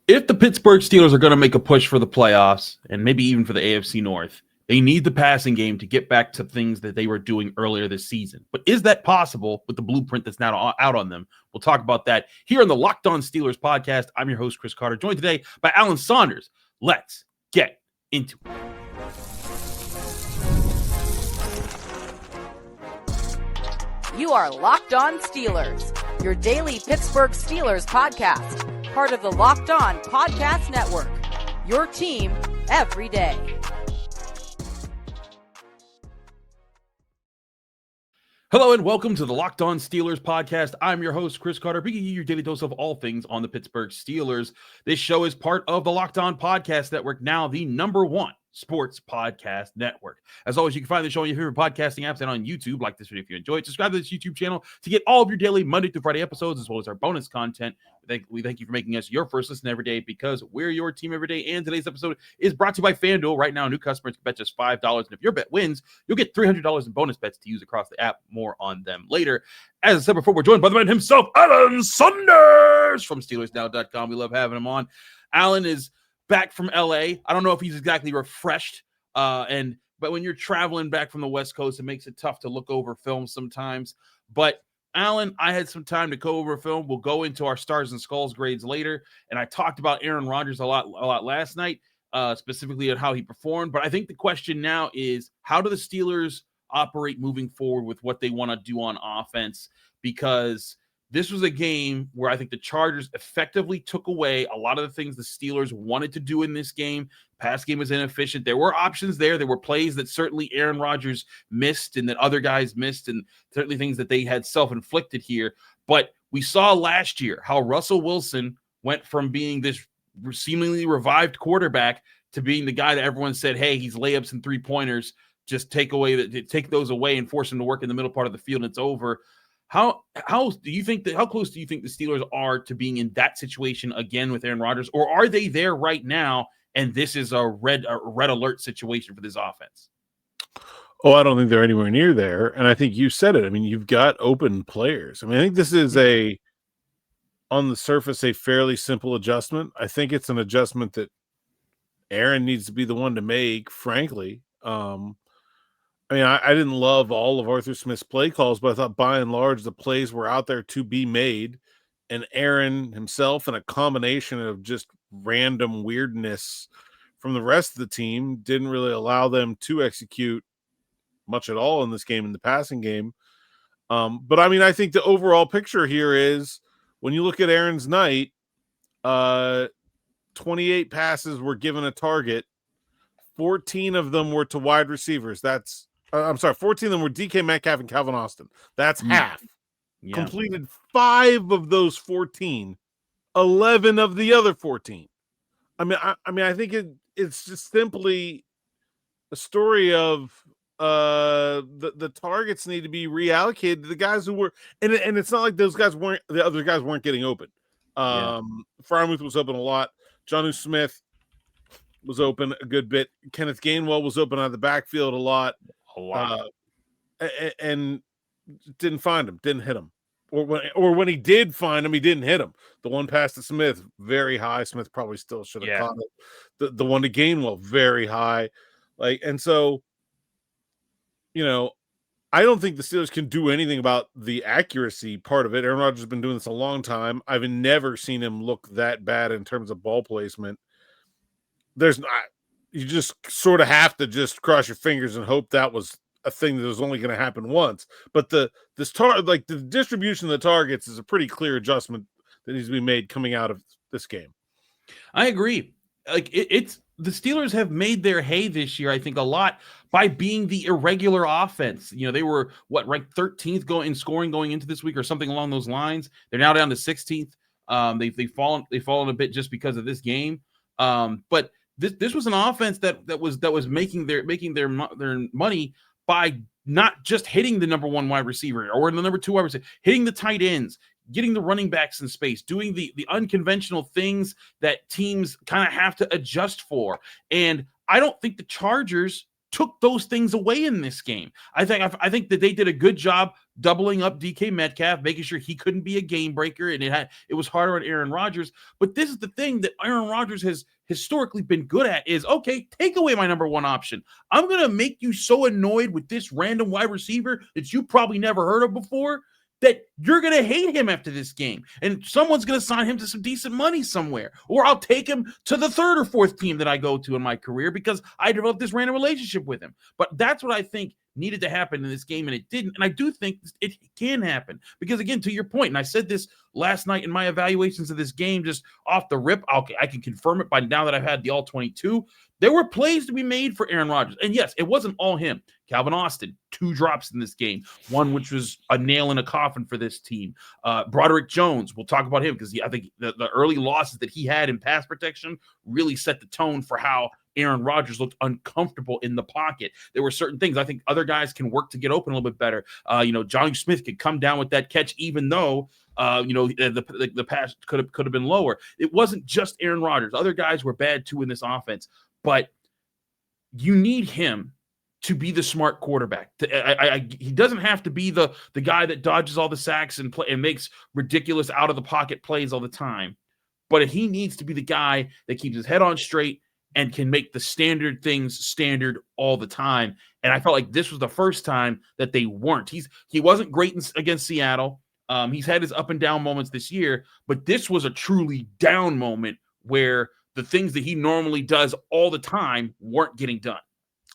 If the Pittsburgh Steelers are going to make a push for the playoffs and maybe even for the AFC North, they need the passing game to get back to things that they were doing earlier this season. But is that possible with the blueprint that's now out on them? We'll talk about that here on the Locked On Steelers podcast. I'm your host, Chris Carter, joined today by Alan Saunders. Let's get into it. You are Locked On Steelers, your daily Pittsburgh Steelers podcast, part of the Locked On Podcast Network, your team every day. Hello and welcome to the Locked On Steelers podcast. I'm your host, Chris Carter, bringing you your daily dose of all things on the Pittsburgh Steelers. This show is part of the Locked On Podcast Network, now the #1 sports podcast network. As always, you can find the show on your favorite podcasting apps and on YouTube. Like this video if you enjoyed. Subscribe to this YouTube channel to get all of your daily Monday through Friday episodes, as well as our bonus content. We thank you for making us your first listen every day, because we're your team every day. And today's episode is brought to you by FanDuel. Right now, new customers can bet just $5. And if your bet wins, you'll get $300 in bonus bets to use across the app. More on them later. As I said before, we're joined by the man himself, Alan Saunders from SteelersNow.com. We love having him on. Alan is back from LA. I don't know if he's exactly refreshed. But when you're traveling back from the West Coast, it makes it tough to look over film sometimes. But Alan, I had some time to go over film. We'll go into our stars and skulls grades later. And I talked about Aaron Rodgers a lot last night, specifically on how he performed. But I think the question now is, how do the Steelers operate moving forward with what they want to do on offense? Because this was a game where I think the Chargers effectively took away a lot of the things the Steelers wanted to do in this game. Pass game was inefficient. There were options there. There were plays that certainly Aaron Rodgers missed and that other guys missed, and certainly things that they had self-inflicted here. But we saw last year how Russell Wilson went from being this seemingly revived quarterback to being the guy that everyone said, hey, he's layups and three-pointers. Just take those away and force him to work in the middle part of the field, and it's over. How close do you think the Steelers are to being in that situation again with Aaron Rodgers, or are they there right now and this is a red alert situation for this offense? Oh, I don't think they're anywhere near there, and I think you said it. I mean, you've got open players. I mean, I think this is on the surface, a fairly simple adjustment. I think it's an adjustment that Aaron needs to be the one to make, frankly. I mean, I didn't love all of Arthur Smith's play calls, but I thought by and large the plays were out there to be made, and Aaron himself and a combination of just random weirdness from the rest of the team didn't really allow them to execute much at all in this game, in the passing game. But I mean, I think the overall picture here is, when you look at Aaron's night, 28 passes were given a target. 14 of them were to wide receivers. 14 of them were DK Metcalf and Calvin Austin. That's half. Yeah. Completed 5 of those 14, 11 of the other 14. I think it's just simply a story of the targets need to be reallocated to the guys who were, and it's not like the other guys weren't getting open. Freiermuth was open a lot. Jonnu Smith was open a good bit. Kenneth Gainwell was open out of the backfield a lot. And didn't find him, didn't hit him. Or when he did find him, he didn't hit him. The one pass to Smith, very high. Smith probably still should have caught it. The one to Gainwell, very high. And so, I don't think the Steelers can do anything about the accuracy part of it. Aaron Rodgers has been doing this a long time. I've never seen him look that bad in terms of ball placement. You just sort of have to just cross your fingers and hope that was a thing that was only going to happen once. But the distribution of the targets is a pretty clear adjustment that needs to be made coming out of this game. I agree. It's the Steelers have made their hay this year, I think, a lot by being the irregular offense. They were ranked 13th in scoring going into this week, or something along those lines. They're now down to 16th. They've fallen a bit just because of this game. But this was an offense that was making their money by not just hitting the number 1 wide receiver or the number 2 wide receiver, hitting the tight ends, getting the running backs in space, doing the unconventional things that teams kind of have to adjust for. And I don't think the Chargers took those things away in this game. I think that they did a good job doubling up DK Metcalf, making sure he couldn't be a game breaker, and it was harder on Aaron Rodgers. But this is the thing that Aaron Rodgers has historically been good at is, okay, take away my number one option. I'm going to make you so annoyed with this random wide receiver that you probably never heard of before that you're going to hate him after this game. And someone's going to sign him to some decent money somewhere. Or I'll take him to the third or fourth team that I go to in my career because I developed this random relationship with him. But that's what I think needed to happen in this game, and it didn't. And I do think it can happen. Because, again, to your point, and I said this last night in my evaluations of this game, just off the rip, I can confirm it by now that I've had the all-22. There were plays to be made for Aaron Rodgers. And, yes, it wasn't all him. Calvin Austin, 2 drops in this game, one which was a nail in a coffin for this team. Broderick Jones, we'll talk about him because I think the early losses that he had in pass protection really set the tone for how Aaron Rodgers looked uncomfortable in the pocket. There were certain things I think other guys can work to get open a little bit better. Johnny Smith could come down with that catch, even though the pass could have been lower. It wasn't just Aaron Rodgers. Other guys were bad too in this offense, but you need him to be the smart quarterback. He doesn't have to be the guy that dodges all the sacks and makes ridiculous out of the pocket plays all the time. But he needs to be the guy that keeps his head on straight and can make the standard things standard all the time. And I felt like this was the first time that they weren't. He wasn't great against Seattle. He's had his up and down moments this year, but this was a truly down moment where the things that he normally does all the time weren't getting done.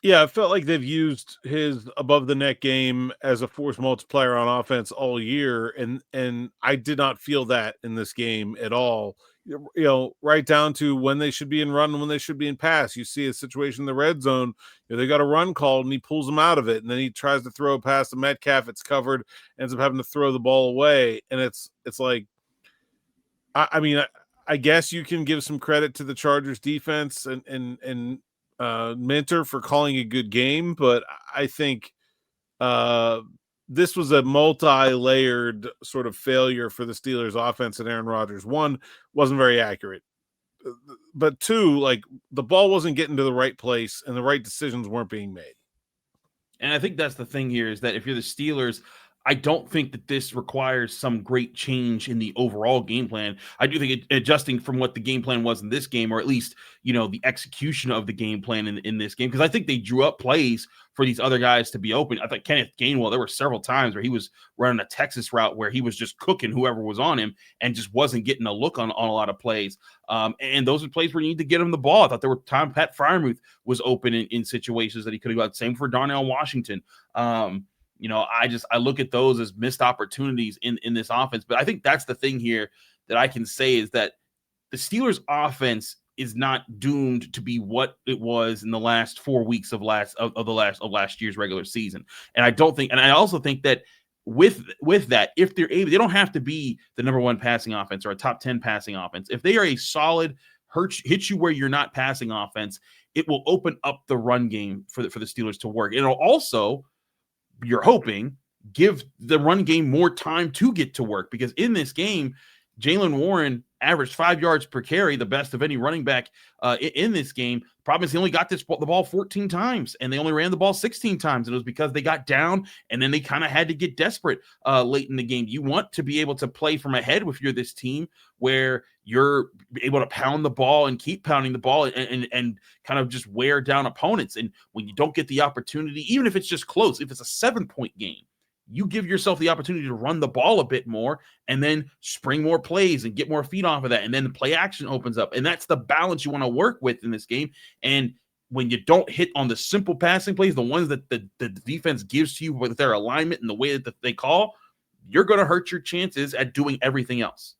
Yeah, I felt like they've used his above the net game as a force multiplier on offense all year, and I did not feel that in this game at all. Right down to when they should be in run and when they should be in pass. You see a situation in the red zone, they got a run called and he pulls them out of it, and then he tries to throw a pass to Metcalf. It's covered, ends up having to throw the ball away, and it's like, I guess you can give some credit to the Chargers defense and Minter for calling a good game, but I think this was a multi-layered sort of failure for the Steelers offense and Aaron Rodgers. One, wasn't very accurate, but 2, like the ball wasn't getting to the right place and the right decisions weren't being made. And I think that's the thing here is that if you're the Steelers, I don't think that this requires some great change in the overall game plan. I do think adjusting from what the game plan was in this game, or at least, the execution of the game plan in this game, because I think they drew up plays for these other guys to be open. I thought Kenneth Gainwell, there were several times where he was running a Texas route where he was just cooking whoever was on him and just wasn't getting a look on a lot of plays. And those are plays where you need to get him the ball. I thought there were times Pat Freiermuth was open in situations that he could have got. Same for Darnell Washington. I look at those as missed opportunities in this offense. But I think that's the thing here that I can say is that the Steelers offense is not doomed to be what it was in the last 4 weeks of last year's regular season. And I also think that with that, if they're able, they don't have to be the number 1 passing offense or a top 10 passing offense. If they are a solid hit you where you're not passing offense, it will open up the run game for the Steelers to work. It'll also, you're hoping, give the run game more time to get to work, because in this game, Jaylen Warren averaged 5 yards per carry, the best of any running back in this game. The problem is he only got the ball 14 times, and they only ran the ball 16 times, and it was because they got down, and then they kind of had to get desperate late in the game. You want to be able to play from ahead if you're this team, where you're able to pound the ball and keep pounding the ball and kind of just wear down opponents. And when you don't get the opportunity, even if it's just close, if it's a 7-point game, you give yourself the opportunity to run the ball a bit more and then spring more plays and get more feet off of that. And then the play action opens up. And that's the balance you want to work with in this game. And when you don't hit on the simple passing plays, the ones that the defense gives to you with their alignment and the way that they call, you're going to hurt your chances at doing everything else.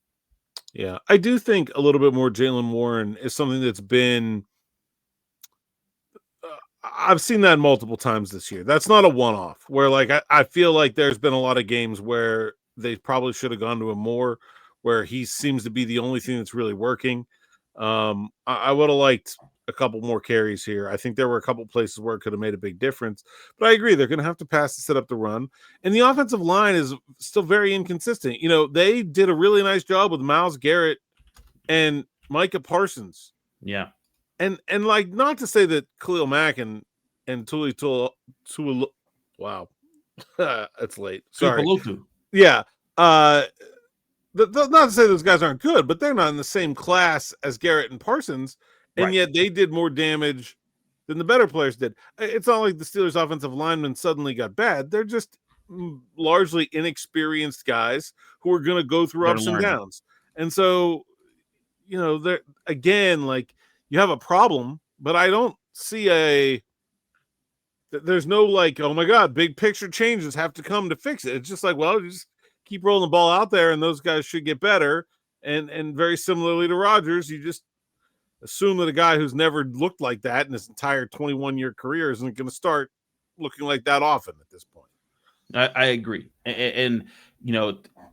Yeah, I do think a little bit more Jaylen Warren is something that's been I've seen that multiple times this year. That's not a one-off where, like, I feel like there's been a lot of games where they probably should have gone to him more, where he seems to be the only thing that's really working. I would have liked a couple more carries here. I think there were a couple places where it could have made a big difference, but I agree. They're going to have to pass to set up the run. And the offensive line is still very inconsistent. They did a really nice job with Myles Garrett and Micah Parsons. Yeah. And like, not to say that Khalil Mack and Tuli, wow, It's late. Sorry. Tuipulotu. Yeah. Not to say those guys aren't good, but they're not in the same class as Garrett and Parsons, and Right. yet they did more damage than the better players did. It's not like the Steelers' offensive linemen suddenly got bad. They're just largely inexperienced guys who are going to go through ups and downs. And so, they're again, like, you have a problem, but I don't see there's no like, oh my God, big picture changes have to come to fix it. It's just like, well, you just keep rolling the ball out there and those guys should get better. And very similarly to Rodgers, you just assume that a guy who's never looked like that in his entire 21-year career isn't going to start looking like that often at this point. I agree. And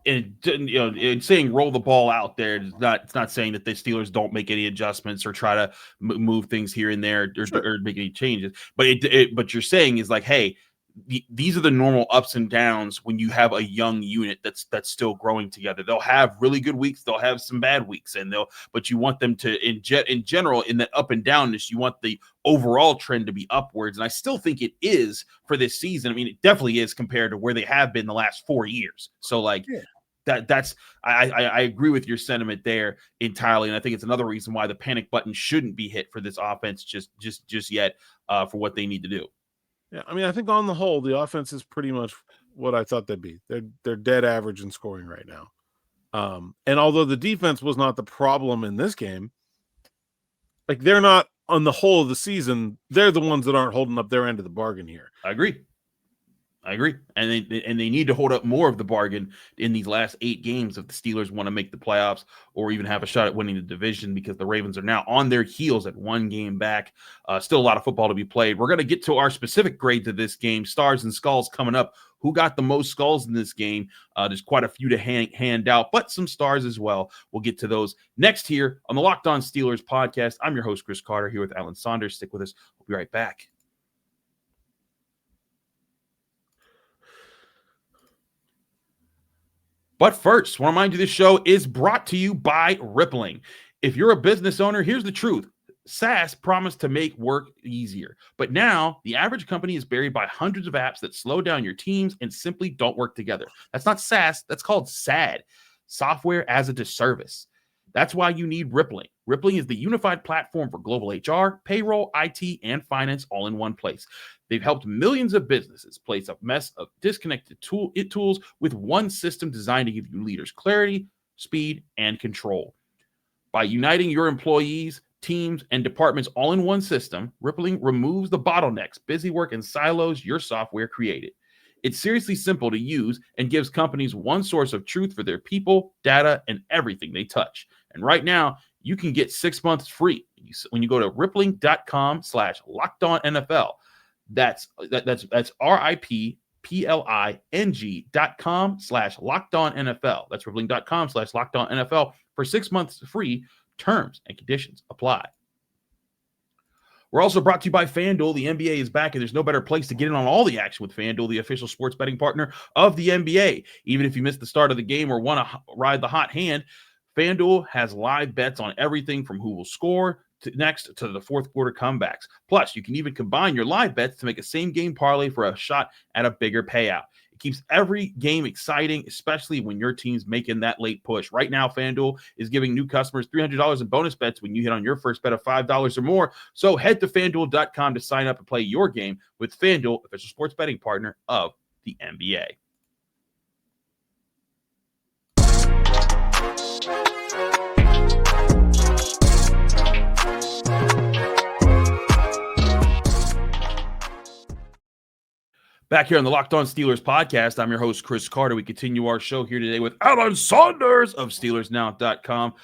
it's saying roll the ball out there. It's not saying that the Steelers don't make any adjustments or try to move things here and there or make any changes. But but you're saying is like, hey, these are the normal ups and downs when you have a young unit that's still growing together. They'll have really good weeks, they'll have some bad weeks, but you want them to in general, in that up and downness, you want the overall trend to be upwards. And I still think it is for this season. I mean, it definitely is compared to where they have been the last 4 years. So like, I agree with your sentiment there entirely, and I think it's another reason why the panic button shouldn't be hit for this offense just yet for what they need to do. Yeah, I mean, I think on the whole, the offense is pretty much what I thought they'd be. They're dead average in scoring right now. And although the defense was not the problem in this game, like, they're not on the whole of the season. They're the ones that aren't holding up their end of the bargain here. I agree. And they need to hold up more of the bargain in these last 8 games if the Steelers want to make the playoffs or even have a shot at winning the division, because the Ravens are now on their heels at 1 game back. Still a lot of football to be played. We're going to get to our specific grade to this game, stars and skulls coming up. Who got the most skulls in this game? There's quite a few to hand out, but some stars as well. We'll get to those next here on the Locked On Steelers podcast. I'm your host, Chris Carter, here with Alan Saunders. Stick with us. We'll be right back. But first, I want to remind you this show is brought to you by Rippling. If you're a business owner, here's the truth. SaaS promised to make work easier, but now the average company is buried by hundreds of apps that slow down your teams and simply don't work together. That's not SaaS. That's called SAD, software as a service. That's why you need Rippling. Rippling is the unified platform for global HR, payroll, IT, and finance all in one place. They've helped millions of businesses place a mess of disconnected tools with one system designed to give you leaders clarity, speed, and control. By uniting your employees, teams, and departments all in one system, Rippling removes the bottlenecks, busy work, and silos your software created. It's seriously simple to use and gives companies one source of truth for their people, data, and everything they touch. And right now, you can get 6 months free when you go to rippling.com/lockedonnfl. That's RIPPLING.com/lockedonnfl. That's rippling.com/lockedonnfl for 6 months free. Terms and conditions apply. We're also brought to you by FanDuel. The NBA is back, and there's no better place to get in on all the action with FanDuel, the official sports betting partner of the NBA. Even if you missed the start of the game or want to ride the hot hand, FanDuel has live bets on everything from who will score next to the fourth quarter comebacks. Plus, you can even combine your live bets to make a same-game parlay for a shot at a bigger payout. It keeps every game exciting, especially when your team's making that late push. Right now, FanDuel is giving new customers $300 in bonus bets when you hit on your first bet of $5 or more. So head to FanDuel.com to sign up and play your game with FanDuel, official sports betting partner of the NBA. Back here on the Locked On Steelers podcast, I'm your host, Chris Carter. We continue our show here today with Alan Saunders of SteelersNow.com.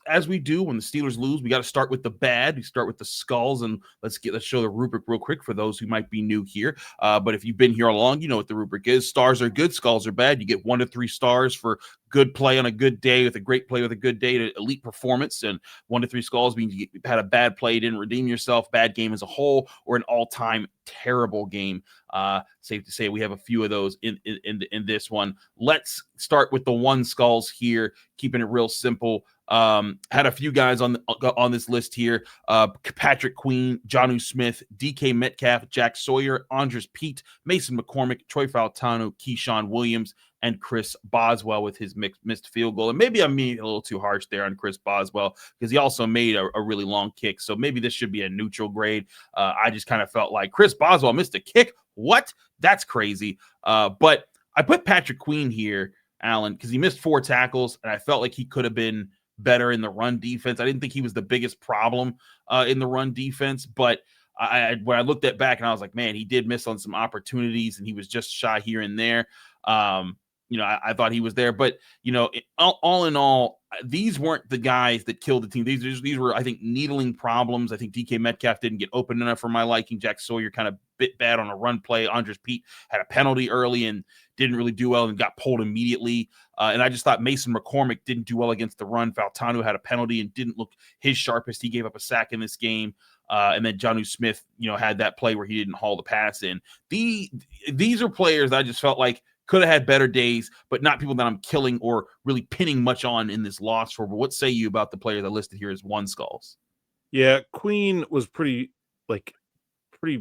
As we do when the Steelers lose, we got to start with the bad. We start with the skulls, and let's show the rubric real quick for those who might be new here. But if you've been here all along, you know what the rubric is. Stars are good, skulls are bad. You get 1 to 3 stars for good play on a good day, with a great play with a good day, to elite performance. And 1 to 3 skulls means you had a bad play, didn't redeem yourself, bad game as a whole, or an all-time terrible game. Safe to say we have a few of those in this one. Let's start with the 1 skulls here, keeping it real simple. Had a few guys on this list here. Patrick Queen, Jonnu Smith, DK Metcalf, Jack Sawyer, Andres Pete, Mason McCormick, Troy Fautanu, Keyshawn Williams, and Chris Boswell with his missed field goal. And maybe I'm being a little too harsh there on Chris Boswell because he also made a really long kick. So maybe this should be a neutral grade. I just kind of felt like Chris Boswell missed a kick. What? That's crazy. But I put Patrick Queen here, Alan, because he missed 4 tackles, and I felt like he could have been better in the run defense. I didn't think he was the biggest problem in the run defense, but when I looked at back and I was like, man, he did miss on some opportunities, and he was just shy here and there. I thought he was there, but all in all, these weren't the guys that killed the team. These were, I think, needling problems. I think DK Metcalf didn't get open enough for my liking. Jack Sawyer kind of bit bad on a run play. Andres Pete had a penalty early and didn't really do well and got pulled immediately. And I just thought Mason McCormick didn't do well against the run. Fautanu had a penalty and didn't look his sharpest. He gave up a sack in this game. And then Jonnu Smith, had that play where he didn't haul the pass in. These are players that I just felt like could have had better days, but not people that I'm killing or really pinning much on in this loss for. But what say you about the players I listed here as one skulls? Yeah, Queen was pretty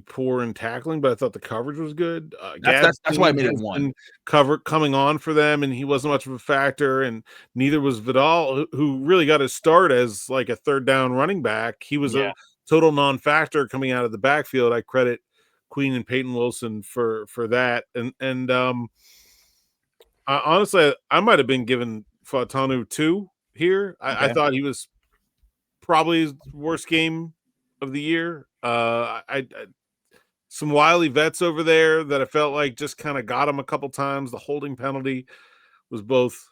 poor in tackling, but I thought the coverage was good. That's why I made it one. Coming on for them, and he wasn't much of a factor, and neither was Vidal, who really got his start as like a third down running back. He was a total non-factor coming out of the backfield. I credit Queen and Peyton Wilson for that, and honestly, I might have been given Fautanu 2 here. I thought he was probably his worst game of the year. Some wily vets over there that I felt like just kind of got him a couple times. The holding penalty was both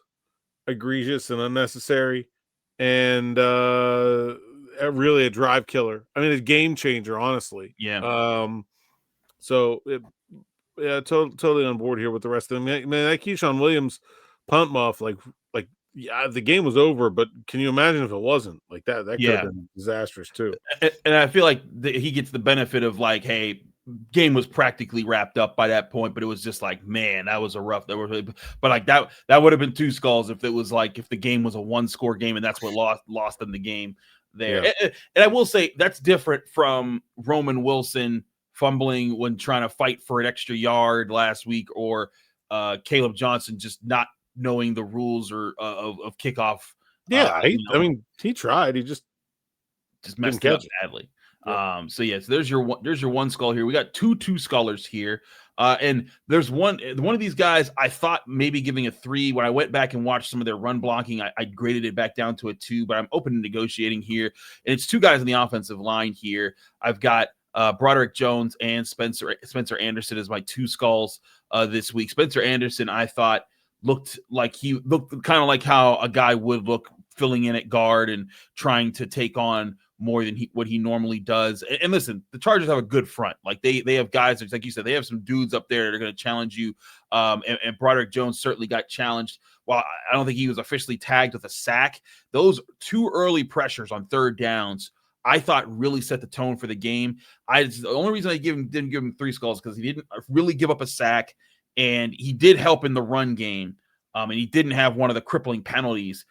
egregious and unnecessary, and really a drive killer. I mean, a game changer, honestly. Yeah. Totally on board here with the rest of them. Man, that Keyshawn Williams punt muff, the game was over, but can you imagine if it wasn't like that? That could have been disastrous too. And I feel like he gets the benefit of like, hey, game was practically wrapped up by that point, but it was just like, man, that was a rough. But like that would have been 2 skulls if it was like if the game was a 1-score game and that's what lost them the game there. Yeah. And I will say that's different from Roman Wilson fumbling when trying to fight for an extra yard last week, or Caleb Johnson just not knowing the rules or of kickoff. Yeah, I mean, he tried. He just messed it up badly. Yeah. So there's your one skull here. We got two skullers here. And there's one of these guys I thought maybe giving a 3. When I went back and watched some of their run blocking, I graded it back down to a 2, but I'm open to negotiating here. And it's 2 guys on the offensive line here. I've got Broderick Jones and Spencer Anderson as my 2 skulls this week. Spencer Anderson, I thought, looked kind of like how a guy would look filling in at guard and trying to take on more than what he normally does. And listen, the Chargers have a good front. Like they have guys, like you said, they have some dudes up there that are going to challenge you. And Broderick Jones certainly got challenged. While I don't think he was officially tagged with a sack, those 2 early pressures on third downs, I thought really set the tone for the game. The only reason I didn't give him 3 skulls because he didn't really give up a sack, and he did help in the run game. And he didn't have one of the crippling penalties.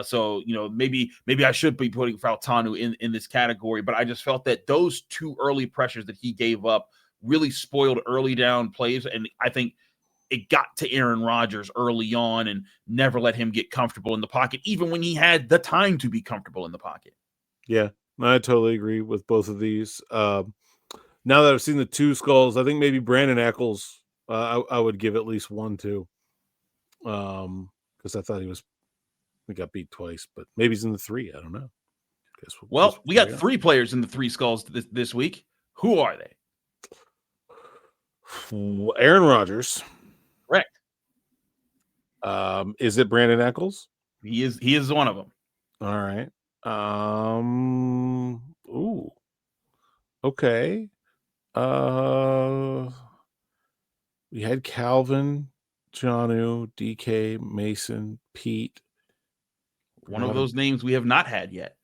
So maybe I should be putting Fautanu in this category, but I just felt that those 2 early pressures that he gave up really spoiled early down plays, and I think it got to Aaron Rodgers early on and never let him get comfortable in the pocket, even when he had the time to be comfortable in the pocket. Yeah, I totally agree with both of these. Now that I've seen the 2 skulls, I think maybe Brandon Eccles, I would give at least 1 too, because I thought we got beat twice, but maybe he's in the 3. I don't know. We got 3 players in the 3 skulls this week. Who are they? Aaron Rodgers. Correct. Is it Brandon Eccles? He is one of them. All right. Ooh. Okay. We had Calvin, Jonnu, DK, Mason, Pete. One of those names we have not had yet.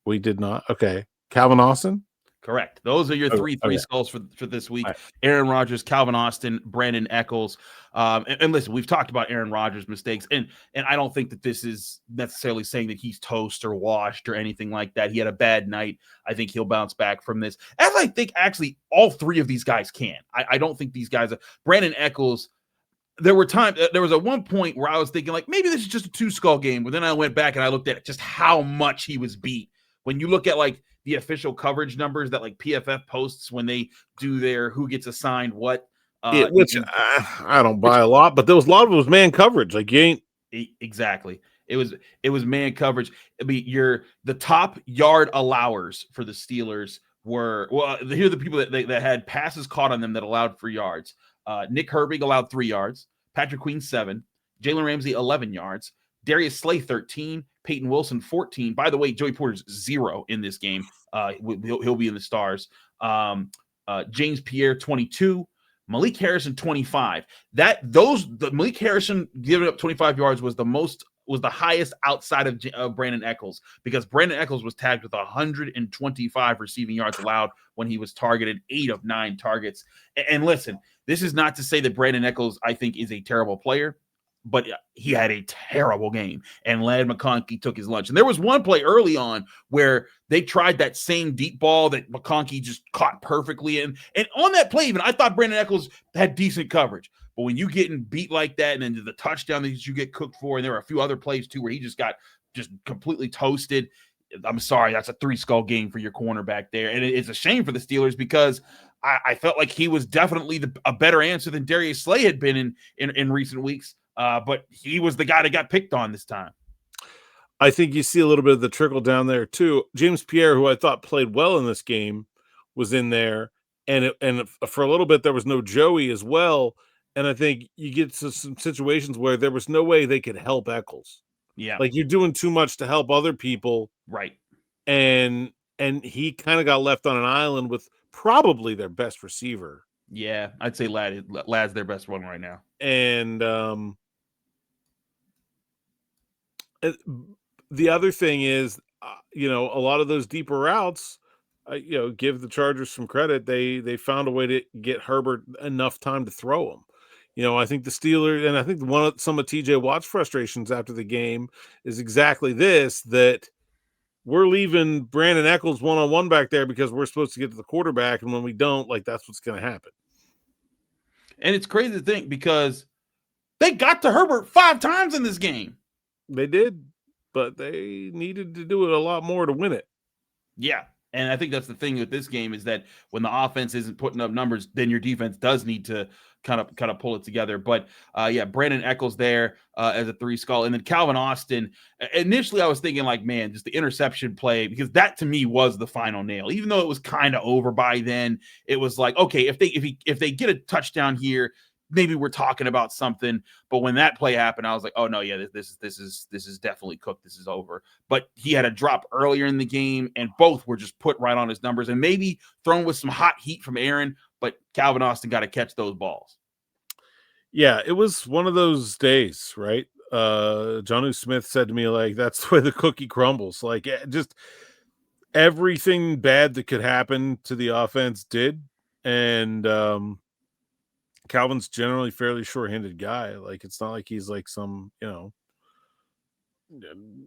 We did not. Okay. Calvin Austin? Correct. Those are your three skulls for this week. Right. Aaron Rodgers, Calvin Austin, Brandon Echols. And listen, we've talked about Aaron Rodgers' mistakes, and I don't think that this is necessarily saying that he's toast or washed or anything like that. He had a bad night. I think he'll bounce back from this, as I think actually all three of these guys can. I don't think these guys Brandon Echols. There was at one point where I was thinking like maybe this is just a 2-skull game, but then I went back and I looked at just how much he was beat. When you look at like the official coverage numbers that like PFF posts when they do their who gets assigned what, which I don't buy a lot, but there was a lot of it was man coverage. Like you ain't exactly. It was man coverage. I mean, the top yard allowers for the Steelers were here are the people that had passes caught on them that allowed for yards. Nick Herbig allowed 3 yards. Patrick Queen 7. Jalen Ramsey 11 yards. Darius Slay 13. Peyton Wilson 14. By the way, Joey Porter's 0 in this game. He'll be in the stars. James Pierre 22. Malik Harrison 25. Malik Harrison giving up 25 yards was the highest outside of Brandon Echols, because Brandon Echols was tagged with 125 receiving yards allowed when he was targeted 8 of 9 targets. And listen, this is not to say that Brandon Echols, I think, is a terrible player, but he had a terrible game, and Ladd McConkey took his lunch. And there was one play early on where they tried that same deep ball that McConkey just caught perfectly. And on that play, even I thought Brandon Echols had decent coverage. But when you getting beat like that, and then the touchdown that you get cooked for, and there were a few other plays too where he just got completely toasted. I'm sorry, that's a 3-skull game for your cornerback there. And it's a shame for the Steelers, because I felt like he was definitely a better answer than Darius Slay had been in recent weeks. But he was the guy that got picked on this time. I think you see a little bit of the trickle down there too. James Pierre, who I thought played well in this game, was in there, and for a little bit there was no Joey as well. And I think you get to some situations where there was no way they could help Echols. Yeah, like you're doing too much to help other people, right? And he kind of got left on an island with probably their best receiver. Yeah, I'd say Ladd's their best one right now. And the other thing is, a lot of those deeper routes, give the Chargers some credit. They found a way to get Herbert enough time to throw them. I think the Steelers, and I think some of TJ Watt's frustrations after the game is exactly this, that we're leaving Brandon Echols one-on-one back there because we're supposed to get to the quarterback, and when we don't, that's what's going to happen. And it's crazy to think, because they got to Herbert 5 times in this game. They did, but they needed to do it a lot more to win it. Yeah. And I think that's the thing with this game, is that when the offense isn't putting up numbers, then your defense does need to kind of pull it together. But Brandon Echols there as a 3-skull. And then Calvin Austin, initially I was thinking man, just the interception play, because that to me was the final nail. Even though it was kind of over by then, it was like, okay, if they get a touchdown here, maybe we're talking about something. But when that play happened, I was like, oh no, yeah, this is definitely cooked. This is over. But he had a drop earlier in the game, and both were just put right on his numbers, and maybe thrown with some hot heat from Aaron, but Calvin Austin got to catch those balls. Yeah, it was one of those days, right? Jonnu Smith said to me, that's the way the cookie crumbles. Just everything bad that could happen to the offense did. And Calvin's generally fairly sure-handed guy. It's not like he's some,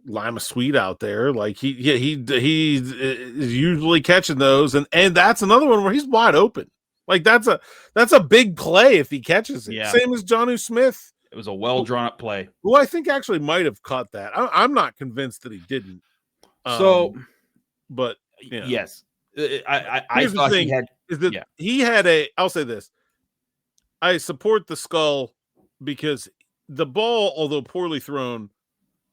lima sweet out there. He is usually catching those, and that's another one where he's wide open. That's a big play if he catches it. Yeah. Same as Jonnu Smith. It was a well drawn up play. Who I think actually might have caught that. I'm not convinced that he didn't. But yes, I thought he had. He had a. I'll say this. I support the skull because the ball, although poorly thrown,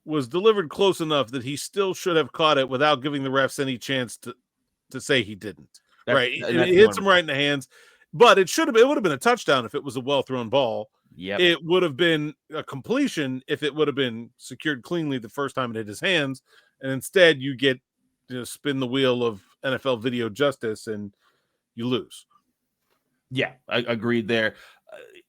was delivered close enough that he still should have caught it without giving the refs any chance to say he didn't. Right. It hits him right in the hands, but it would have been a touchdown if it was a well-thrown ball. Yeah. It would have been a completion if it would have been secured cleanly the first time it hit his hands. And instead you get spin the wheel of NFL video justice and you lose. Yeah, I agreed there.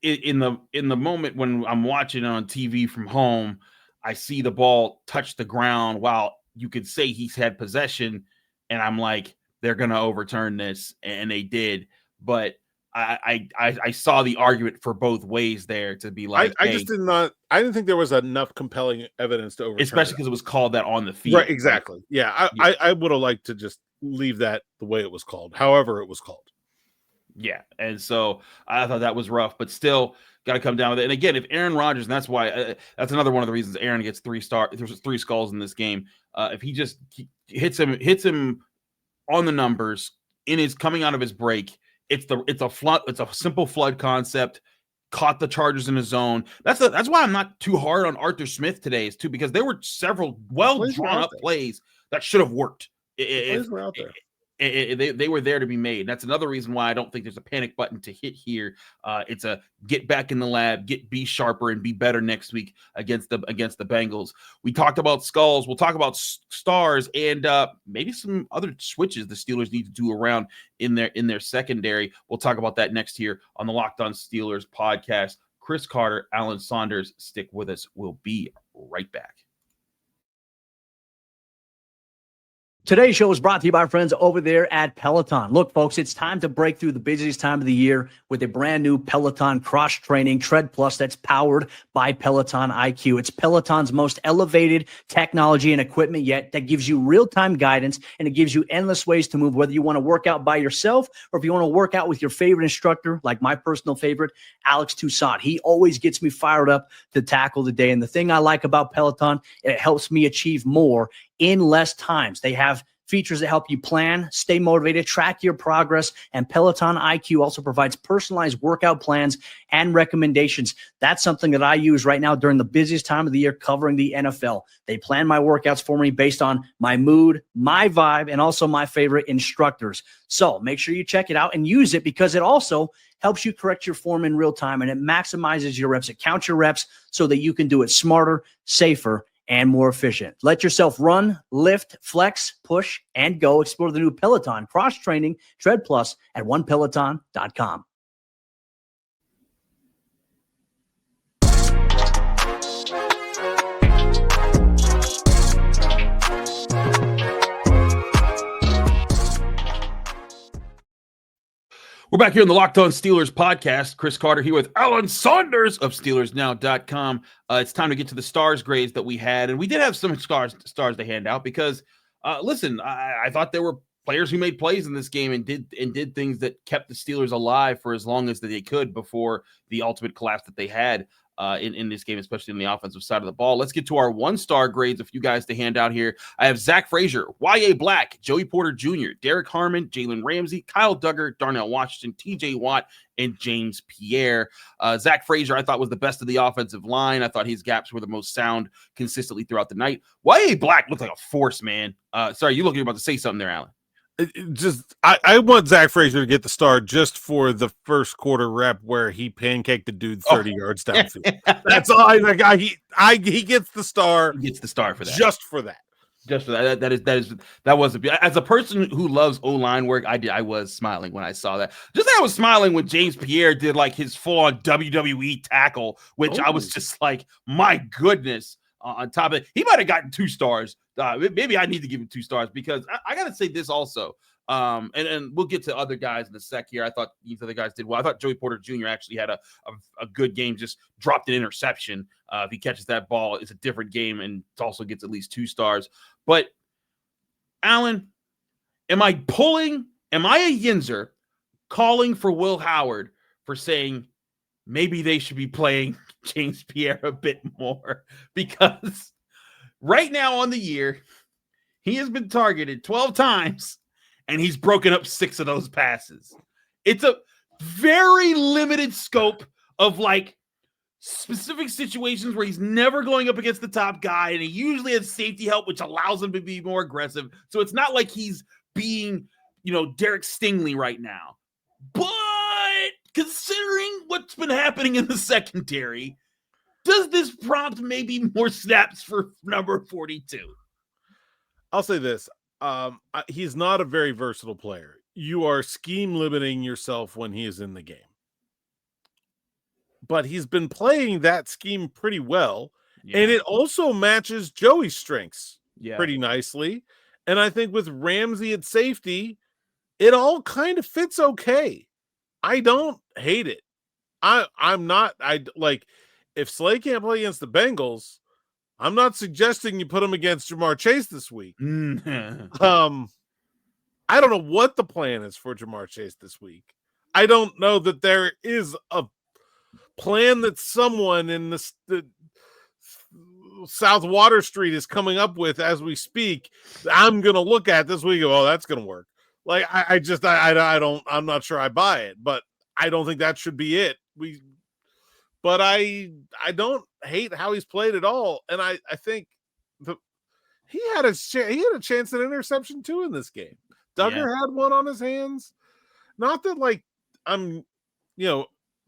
In the moment when I'm watching on TV from home, I see the ball touch the ground while you could say he's had possession, and I'm like, they're going to overturn this, and they did. But I saw the argument for both ways there to be like, I just I didn't think there was enough compelling evidence to overturn, especially because it was called that on the field. Right, exactly. Yeah, I would have liked to just leave that the way it was called, however it was called. Yeah, and so I thought that was rough, but still got to come down with it. And again, if Aaron Rodgers, and that's why that's another one of the reasons Aaron gets 3 stars. There's 3 skulls in this game. If he just hits him on the numbers in his coming out of his break, it's a simple flood concept. Caught the Chargers in the zone. That's why I'm not too hard on Arthur Smith today, is too, because there were several well drawn up plays that should have worked. Plays were out there. They were there to be made. That's another reason why I don't think there's a panic button to hit here. It's a get back in the lab, be sharper, and be better next week against the Bengals. We talked about skulls. We'll talk about stars and maybe some other switches the Steelers need to do around in their secondary. We'll talk about that next here on the Locked On Steelers podcast. Chris Carter, Alan Saunders, stick with us. We'll be right back. Today's show is brought to you by our friends over there at Peloton. Look, folks, it's time to break through the busiest time of the year with a brand new Peloton cross-training Tread Plus that's powered by Peloton IQ. It's Peloton's most elevated technology and equipment yet that gives you real-time guidance, and it gives you endless ways to move, whether you want to work out by yourself or if you want to work out with your favorite instructor, like my personal favorite, Alex Toussaint. He always gets me fired up to tackle the day. And the thing I like about Peloton, it helps me achieve more in less times. They have features that help you plan, stay motivated, track your progress, and Peloton IQ also provides personalized workout plans and recommendations. That's something that I use right now during the busiest time of the year covering the NFL. They plan my workouts for me based on my mood, my vibe, and also my favorite instructors. So make sure you check it out and use it, because it also helps you correct your form in real time, and it maximizes your reps. It counts your reps so that you can do it smarter, safer, and more efficient. Let yourself run, lift, flex, push, and go. Explore the new Peloton cross-training Tread Plus at onepeloton.com. We're back here on the Locked On Steelers podcast. Chris Carter here with Alan Saunders of SteelersNow.com. It's time to get to the stars grades that we had, and we did have some stars to hand out because, listen, I thought there were players who made plays in this game and did things that kept the Steelers alive for as long as they could before the ultimate collapse that they had in this game, especially in the offensive side of the ball. Let's get to our 1-star grades. A few guys to hand out here. I have Zach Frazier, Y.A. Black, Joey Porter Jr., Derek Harmon, Jalen Ramsey, Kyle Duggar, Darnell Washington, T.J. Watt, and James Pierre. Zach Frazier, I thought, was the best of the offensive line. I thought his gaps were the most sound consistently throughout the night. Y.A. Black looked like a force, man. Sorry, you look like you're about to say something there, Alan. I want Zach Frazier to get the start just for the first quarter rep where he pancaked the dude 30 yards downfield. That's all. He gets the star. He gets the star for that. Just for that. Just for that. That was as a person who loves O-line work, I was smiling when I saw that. Just like I was smiling when James Pierre did like his full-on WWE tackle, which I was just like, my goodness. On top of it, he might have gotten 2 stars. Maybe I need to give him 2 stars, because I got to say this also. And we'll get to other guys in a sec here. I thought these other guys did well. I thought Joey Porter Jr. actually had a good game, just dropped an interception. If he catches that ball, it's a different game, and also gets at least 2 stars. But, Alan, am I a Yinzer calling for Will Howard for saying maybe they should be playing James Pierre a bit more? Because right now on the year, he has been targeted 12 times, and he's broken up 6 of those passes. It's a very limited scope of like specific situations where he's never going up against the top guy, and he usually has safety help, which allows him to be more aggressive. So it's not like he's being, Derek Stingley right now. But considering what's been happening in the secondary, does this prompt maybe more snaps for number 42? I'll say this. He's not a very versatile player. You are scheme limiting yourself when he is in the game. But he's been playing that scheme pretty well. Yeah. And it also matches Joey's strengths pretty nicely. And I think with Ramsey at safety, it all kind of fits okay. I don't hate it. I'm not. If Slay can't play against the Bengals, I'm not suggesting you put him against Jamar Chase this week. I don't know what the plan is for Jamar Chase this week. I don't know that there is a plan that someone in the South Water Street is coming up with as we speak. I'm going to look at this week. Oh, that's going to work. Like, I'm not sure I buy it, but I don't think that should be it. But I don't hate how he's played at all. And I think he had a chance at an interception too in this game. Duggar had one on his hands. Not that like I'm,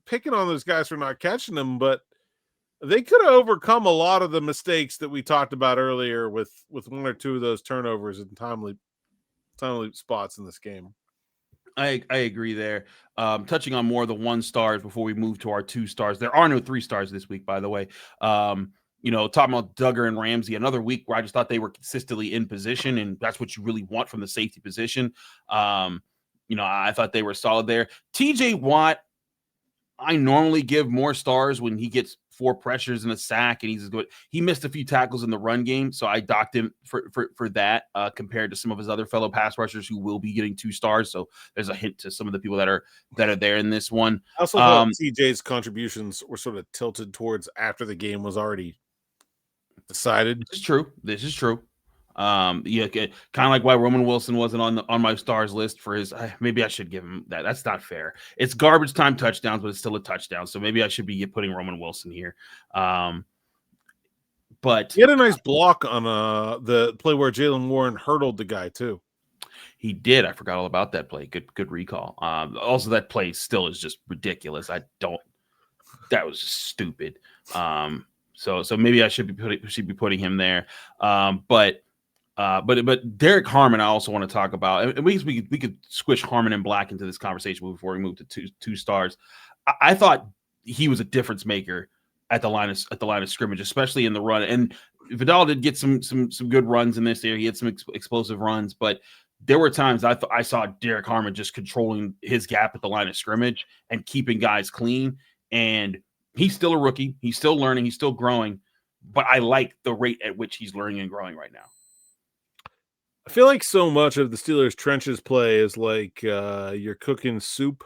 picking on those guys for not catching them, but they could have overcome a lot of the mistakes that we talked about earlier with one or two of those turnovers and timely spots in this game. I agree there. Touching on more of the 1 stars before we move to our 2 stars. There are no 3 stars this week, by the way. Talking about Duggar and Ramsey, another week where I just thought they were consistently in position, and that's what you really want from the safety position. I thought they were solid there. TJ Watt, I normally give more stars when he gets 4 pressures and a sack, and he's good. He missed a few tackles in the run game, so I docked him for that compared to some of his other fellow pass rushers who will be getting 2 stars. So there's a hint to some of the people that are there in this one. I also thought TJ's contributions were sort of tilted towards after the game was already decided. This is true. Kind of like why Roman Wilson wasn't on my stars list for his. Maybe I should give him that. That's not fair. It's garbage time touchdowns, but it's still a touchdown. So maybe I should be putting Roman Wilson here. But he had a nice block on the play where Jaylen Warren hurdled the guy too. He did. I forgot all about that play. Good recall. Also, that play still is just ridiculous. That was just stupid. So maybe I should be putting him there. But Derek Harmon, I also want to talk about, and we could squish Harmon and Black into this conversation before we move to 2 stars. I thought he was a difference maker at the line of scrimmage, especially in the run. And Vidal did get some good runs in this area. He had some explosive runs, but there were times I saw Derek Harmon just controlling his gap at the line of scrimmage and keeping guys clean. And he's still a rookie. He's still learning. He's still growing. But I like the rate at which he's learning and growing right now. I feel like so much of the Steelers' trenches play is like you're cooking soup,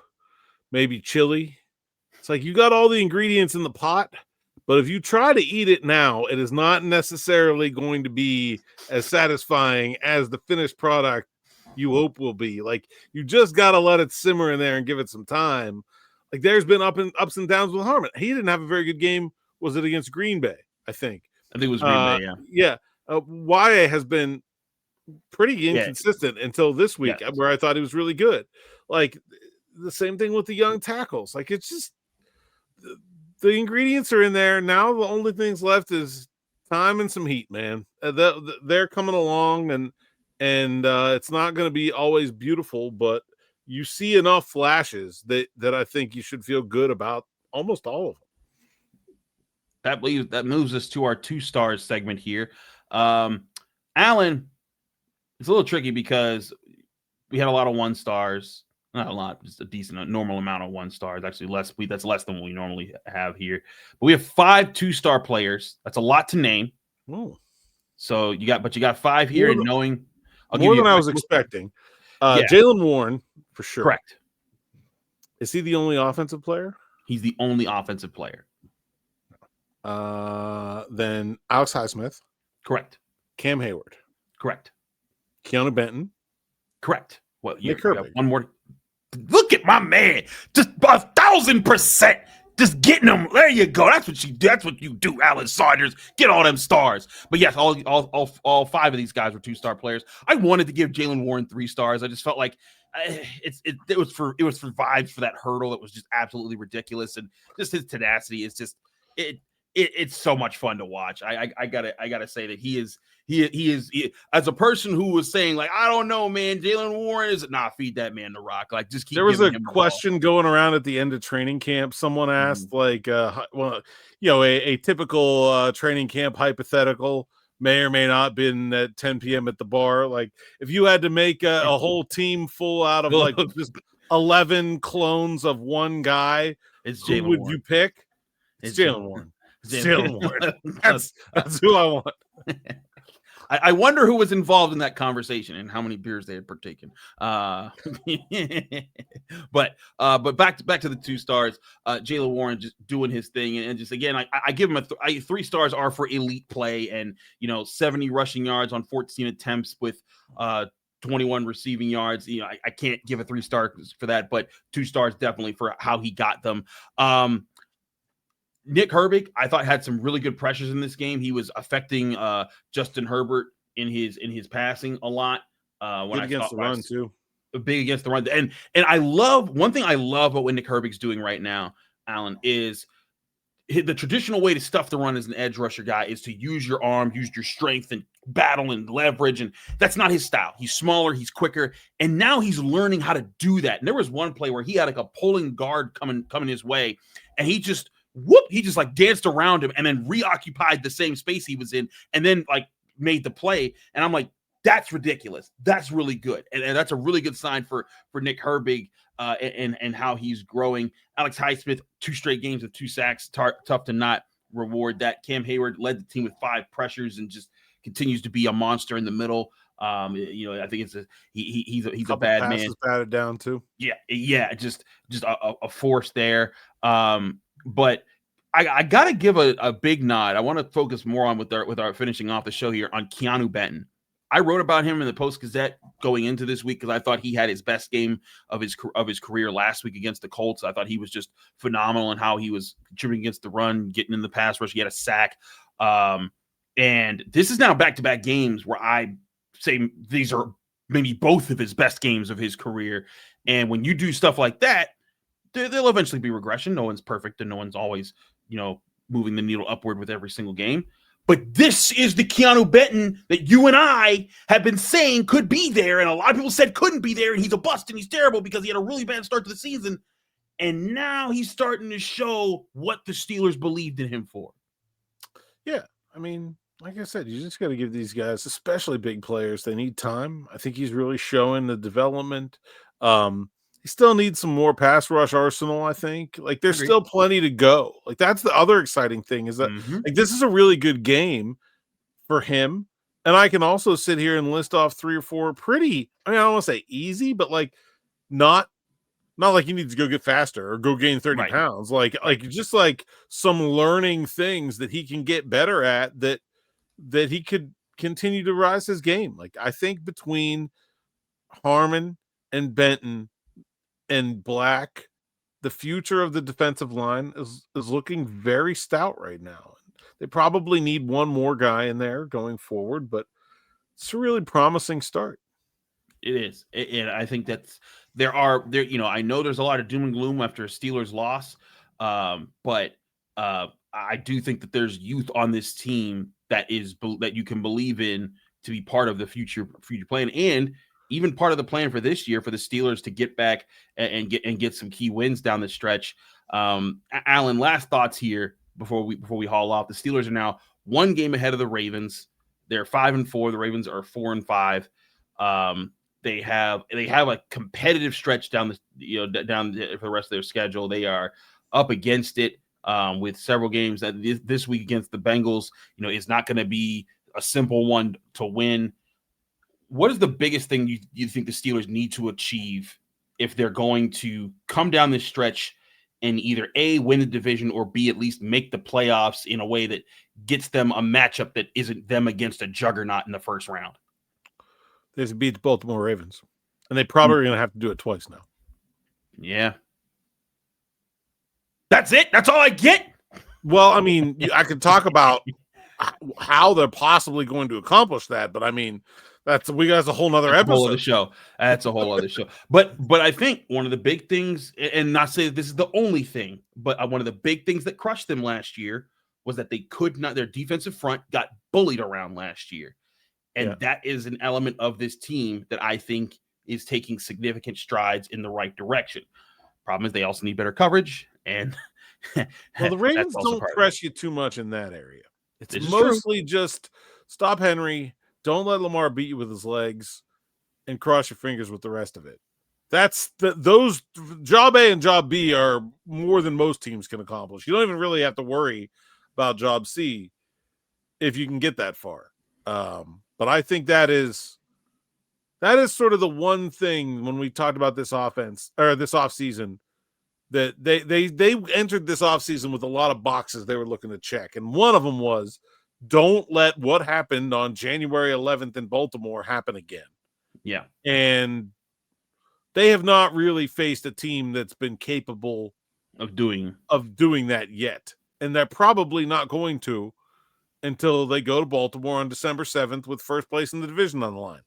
maybe chili. It's like you got all the ingredients in the pot, but if you try to eat it now, it is not necessarily going to be as satisfying as the finished product you hope will be. Like, you just got to let it simmer in there and give it some time. Like, there's been ups and downs with Harmon. He didn't have a very good game. Was it against Green Bay? I think it was Green Bay, yeah. Wyatt has been pretty inconsistent until this week, where I thought he was really good. Like, the same thing with the young tackles. Like, it's just the ingredients are in there. Now the only things left is time and some heat, man. They're coming along, and it's not going to be always beautiful, but you see enough flashes that I think you should feel good about almost all of them. That moves us to our 2 stars segment here. Alan, it's a little tricky because we had a lot of 1 stars. Not a lot, just a decent, normal amount of 1 stars. Actually, that's less than what we normally have here. But we have 5 2-star players. That's a lot to name. Oh. So you got 5 here, and knowing more than I was expecting. Jaylen Warren, for sure. Correct. Is he the only offensive player? He's the only offensive player. Then Alex Highsmith. Correct. Cam Hayward. Correct. Keanu Benton. Correct. Well, Nick Herbig. One more. Look at my man. Just 1,000%. Just getting them. There you go. That's what you do, Alan Saunders. Get all them stars. But yes, all 5 of these guys were 2-star players. I wanted to give Jaylen Warren 3 stars. I just felt like it was for vibes for that hurdle that was just absolutely ridiculous, and just his tenacity is just it's so much fun to watch. I gotta say that he is as a person who was saying, like, I don't know, man, Jaylen Warren is feed that man the rock. Like, just keep. There was a question going around at the end of training camp. Someone asked, a typical training camp hypothetical may or may not been at 10 p.m. at the bar. Like if you had to make a whole team full out of like just 11 clones of one guy, who would you pick? It's Jaylen Warren. Jaylen Warren. That's who I want. I wonder who was involved in that conversation and how many beers they had partaken. But back to the 2 stars. Jaylen Warren just doing his thing, and just again, I give him 3 stars are for elite play, and 70 rushing yards on 14 attempts with 21 receiving yards. I can't give a 3 stars for that, but 2 stars definitely for how he got them. Nick Herbig, I thought, had some really good pressures in this game. He was affecting Justin Herbert in his passing a lot. When against the run too. Big against the run. And I love one thing I love about what Nick Herbig's doing right now, Alan, is the traditional way to stuff the run as an edge rusher guy is to use your arm, use your strength and battle and leverage. And that's not his style. He's smaller, he's quicker. And now he's learning how to do that. And there was one play where he had like a pulling guard coming his way, and he just like danced around him and then reoccupied the same space he was in and then like made the play. And I'm like, that's ridiculous. That's really good. And that's a really good sign for Nick Herbig and how he's growing. Alex Highsmith, 2 straight games of 2 sacks. Tough to not reward that. Cam Hayward led the team with 5 pressures and just continues to be a monster in the middle. I think he's a bad man. Batted down too. Yeah. Just a force there. But I got to give a big nod. I want to focus more on with our finishing off the show here on Keeanu Benton. I wrote about him in the Post-Gazette going into this week because I thought he had his best game of his career last week against the Colts. I thought he was just phenomenal in how he was contributing against the run, getting in the pass rush. He had a sack. And this is now back-to-back games where I say these are maybe both of his best games of his career. And when you do stuff like that, there'll eventually be regression. No one's perfect and no one's always, moving the needle upward with every single game. But this is the Keeanu Benton that you and I have been saying could be there. And a lot of people said couldn't be there. And he's a bust and he's terrible because he had a really bad start to the season. And now he's starting to show what the Steelers believed in him for. Yeah. I mean, like I said, you just got to give these guys, especially big players, they need time. I think he's really showing the development. He still needs some more pass rush arsenal, I think. Like, there's still plenty to go. Like, that's the other exciting thing is that, like, this is a really good game for him. And I can also sit here and list off 3 or 4 pretty, I don't want to say easy, but, like, not like you need to go get faster or go gain 30 pounds. Like just, like, some learning things that he can get better at that he could continue to rise his game. Like, I think between Harmon and Benton and Black, the future of the defensive line is looking very stout right now. They probably need one more guy in there going forward, but it's a really promising start. It is. And I think I know there's a lot of doom and gloom after a Steelers loss. But I do think that there's youth on this team that you can believe in to be part of the future plan, and even part of the plan for this year for the Steelers to get back and get some key wins down the stretch. Alan, last thoughts here before we haul off. The Steelers are now 1 game ahead of the Ravens. They're 5-4. The Ravens are 4-5. They have a competitive stretch down for the rest of their schedule. They are up against it with several games that this week against the Bengals, is not going to be a simple one to win. What is the biggest thing you think the Steelers need to achieve if they're going to come down this stretch and either A, win the division, or B, at least make the playoffs in a way that gets them a matchup that isn't them against a juggernaut in the first round? They have to beat the Baltimore Ravens. And they probably are going to have to do it twice now. Yeah. That's it? That's all I get? Well, I mean, I could talk about how they're possibly going to accomplish that, but I mean, that's a whole nother episode. Whole other show. That's a whole other show. But I think one of the big things, and not say that this is the only thing, but one of the big things that crushed them last year was that they could not. Their defensive front got bullied around last year, and that is an element of this team that I think is taking significant strides in the right direction. Problem is, they also need better coverage, and well, the Ravens don't press you too much in that area. It's mostly just Stop Henry. Don't let Lamar beat you with his legs, and cross your fingers with the rest of it. That's those job A and job B are more than most teams can accomplish. You don't even really have to worry about job C if you can get that far. But I think that is sort of the one thing when we talked about this offense or this offseason that they entered this offseason with a lot of boxes they were looking to check. And one of them was, don't let what happened on January 11th in Baltimore happen again. Yeah. And they have not really faced a team that's been capable of doing that yet. And they're probably not going to until they go to Baltimore on December 7th with first place in the division on the line.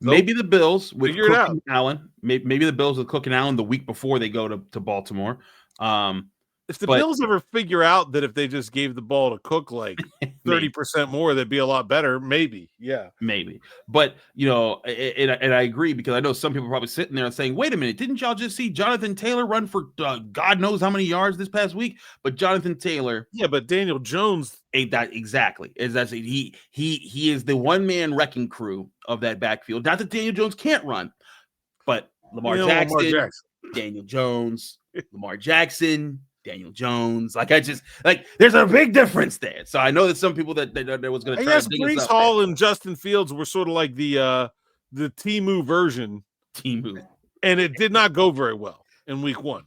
So, maybe the Bills with figure it Cook out. and Allen. Maybe the Bills with Cook and Allen the week before they go to Baltimore. If the Bills ever figure out that if they just gave the ball to Cook like 30% more, they'd be a lot better. Maybe. Yeah. Maybe. But, and I agree, because I know some people are probably sitting there and saying, wait a minute, didn't y'all just see Jonathan Taylor run for God knows how many yards this past week? But Jonathan Taylor. Yeah, but Daniel Jones. Ain't that exactly. He is the one-man wrecking crew of that backfield. Not that Daniel Jones can't run, but Lamar Jackson, Daniel Jones, Lamar Jackson, Daniel Jones. There's a big difference there. So I know that some people that was going to try to dig Breece Hall and Justin Fields were sort of like the Temu version. Temu. And it did not go very well in week one.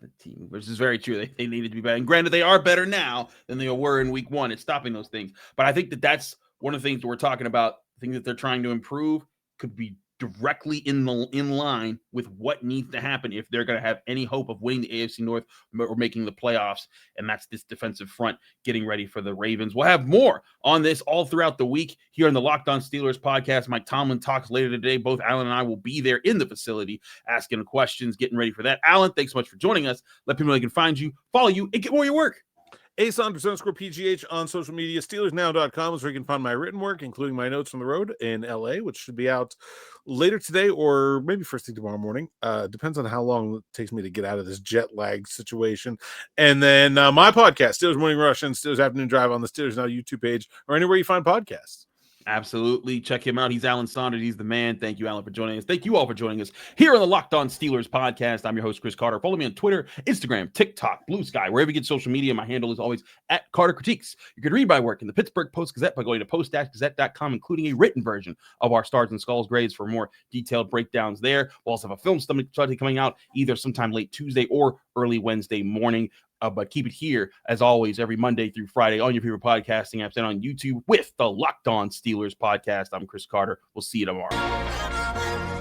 The team, which is very true. They needed to be better. And granted, they are better now than they were in week one at stopping those things. But I think that's one of the things that we're talking about, things that they're trying to improve could be directly in line with what needs to happen if they're going to have any hope of winning the AFC North or making the playoffs. And that's this defensive front getting ready for the Ravens. We'll have more on this all throughout the week here on the Locked On Steelers podcast. Mike Tomlin talks later today. Both Alan and I will be there in the facility asking questions, getting ready for that. Alan, thanks so much for joining us. Let people know they can find you, follow you, and get more of your work. Saunders_PGH on social media. SteelersNow.com is where you can find my written work, including my notes from the road in LA, which should be out later today or maybe first thing tomorrow morning. Depends on how long it takes me to get out of this jet lag situation. And then my podcast, Steelers Morning Rush and Steelers Afternoon Drive, on the Steelers Now YouTube page or anywhere you find podcasts. Absolutely. Check him out. He's Alan Saunders. He's the man. Thank you, Alan, for joining us. Thank you all for joining us here on the Locked On Steelers podcast. I'm your host, Chris Carter. Follow me on Twitter, Instagram, TikTok, Blue Sky, wherever you get social media. My handle is always at Carter Critiques. You can read my work in the Pittsburgh Post-Gazette by going to post-gazette.com, including a written version of our Stars and Skulls grades for more detailed breakdowns there. We'll also have a film study coming out either sometime late Tuesday or early Wednesday morning. But keep it here, as always, every Monday through Friday on your favorite podcasting apps and on YouTube with the Locked On Steelers podcast. I'm Chris Carter. We'll see you tomorrow.